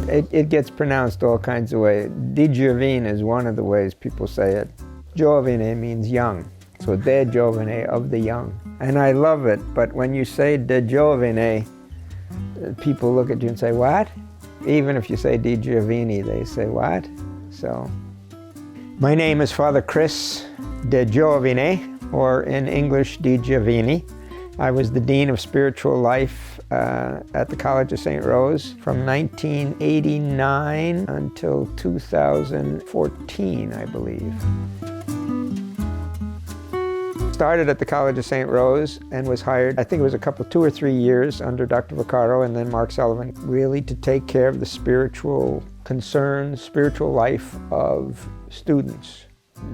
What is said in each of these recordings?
It gets pronounced all kinds of ways. DeGiovine is one of the ways people say it. Giovine means young, so DeGiovine, of the young. And I love it, but when you say DeGiovine, people look at you and say, what? Even if you say DeGiovine, they say, what? So, my name is Father Chris DeGiovine, or in English, DeGiovine. I was the Dean of Spiritual Life at the College of St. Rose from 1989 until 2014, I believe. Started at the College of St. Rose and was hired, I think it was 2 or 3 years under Dr. Vaccaro and then Mark Sullivan, really to take care of the spiritual concerns, spiritual life of students.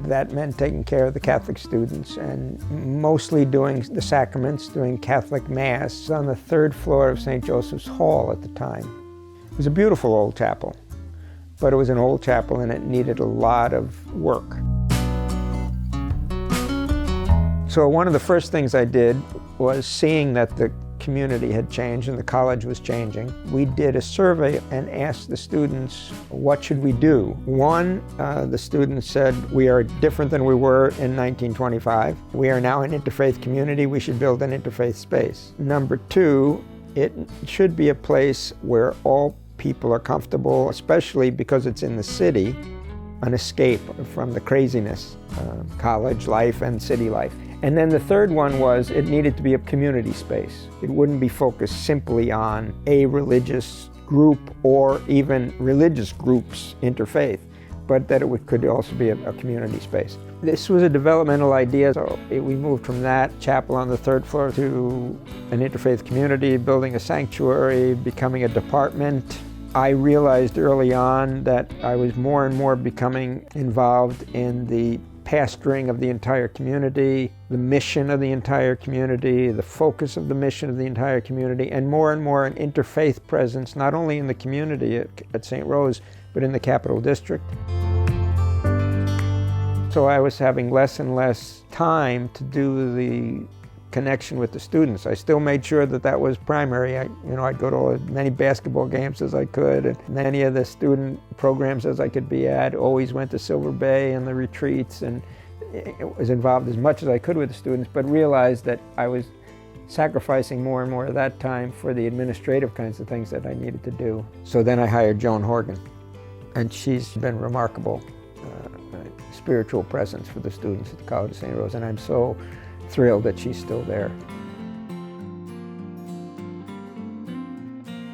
That meant taking care of the Catholic students and mostly doing the sacraments, doing Catholic Mass on the 3rd floor of St. Joseph's Hall at the time. It was a beautiful old chapel, but it was an old chapel and it needed a lot of work. So one of the first things I did was, seeing that the community had changed and the college was changing, we did a survey and asked the students, what should we do? One, the students said, we are different than we were in 1925. We are now an interfaith community. We should build an interfaith space. Number 2, it should be a place where all people are comfortable, especially because it's in the city, an escape from the craziness, college life and city life. And then the third one was, it needed to be a community space. It wouldn't be focused simply on a religious group or even religious groups, interfaith, but that it could also be a community space. This was a developmental idea, so we moved from that chapel on the 3rd floor to an interfaith community, building a sanctuary, becoming a department. I realized early on that I was more and more becoming involved in the pastoring of the entire community, the mission of the entire community, the focus of the mission of the entire community, and more an interfaith presence, not only in the community at St. Rose, but in the Capital District. So I was having less and less time to do the connection with the students. I still made sure that that was primary. I'd go to as many basketball games as I could, and many of the student programs as I could be at. Always went to Silver Bay and the retreats, and was involved as much as I could with the students, but realized that I was sacrificing more and more of that time for the administrative kinds of things that I needed to do. So then I hired Joan Horgan, and she's been remarkable spiritual presence for the students at the College of St. Rose, and I'm so thrilled that she's still there.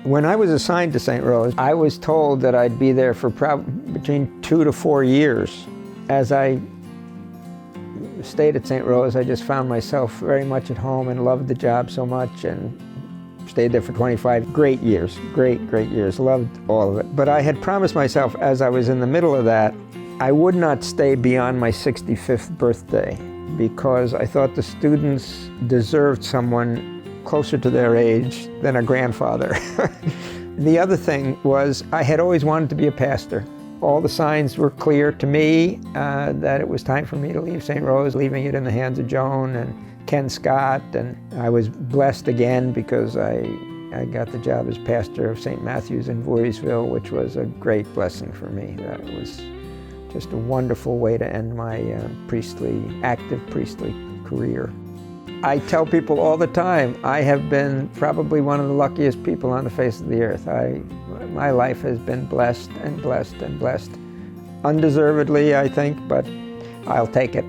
When I was assigned to St. Rose, I was told that I'd be there for between 2 to 4 years. As I stayed at St. Rose, I just found myself very much at home and loved the job so much, and stayed there for 25 great years, great years, loved all of it. But I had promised myself, as I was in the middle of that, I would not stay beyond my 65th birthday, because I thought the students deserved someone closer to their age than a grandfather. The other thing was, I had always wanted to be a pastor. All the signs were clear to me that it was time for me to leave St. Rose, leaving it in the hands of Joan and Ken Scott, and I was blessed again because I got the job as pastor of St. Matthew's in Voorheesville, which was a great blessing for me. That was just a wonderful way to end my active priestly career. I tell people all the time, I have been probably one of the luckiest people on the face of the earth. My life has been blessed and blessed and blessed. Undeservedly, I think, but I'll take it.